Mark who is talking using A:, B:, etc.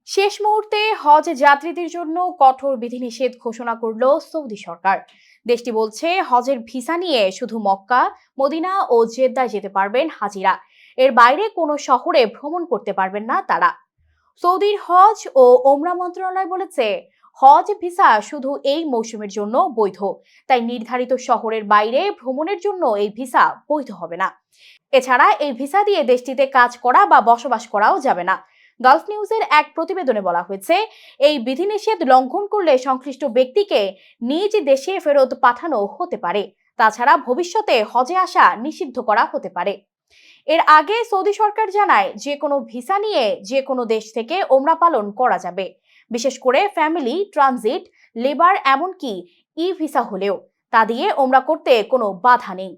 A: শেষ মুহূর্তে হজ যাত্রীদের জন্য কঠোর বিধিনিষেধ ঘোষণা করল সৌদি সরকার। দেশটি বলছে হজের ভিসা নিয়ে শুধু মক্কা, মদিনা ও জেদ্দায় যেতে পারবেন হাজিরা। এর বাইরে কোনো শহরে ভ্রমণ করতে পারবেন না তারা। সৌদির হজ ও ওমরা মন্ত্রণালয় বলেছে হজ ভিসা শুধু এই মৌসুমের জন্য বৈধ, তাই নির্ধারিত শহরের বাইরে ভ্রমণের জন্য এই ভিসা বৈধ হবে না। এছাড়া এই ভিসা দিয়ে দেশটিতে কাজ করা বা বসবাস করাও যাবে না। গালফ নিউজের এক প্রতিবেদনে বলা হয়েছে, এই বিধিনিষেধ লঙ্ঘন করলে সংশ্লিষ্ট ব্যক্তিকে নিজ দেশে ফেরত পাঠানো হতে পারে। তাছাড়া ভবিষ্যতে হজে আসা নিষিদ্ধ করা হতে পারে। এর আগে সৌদি সরকার জানায় যে কোনো ভিসা নিয়ে যে কোনো দেশ থেকে ওমরা পালন করা যাবে, বিশেষ করে ফ্যামিলি, ট্রানজিট, লেবার, এমনকি ই ভিসা হলেও তা দিয়ে ওমরা করতে কোনো বাধা নেই।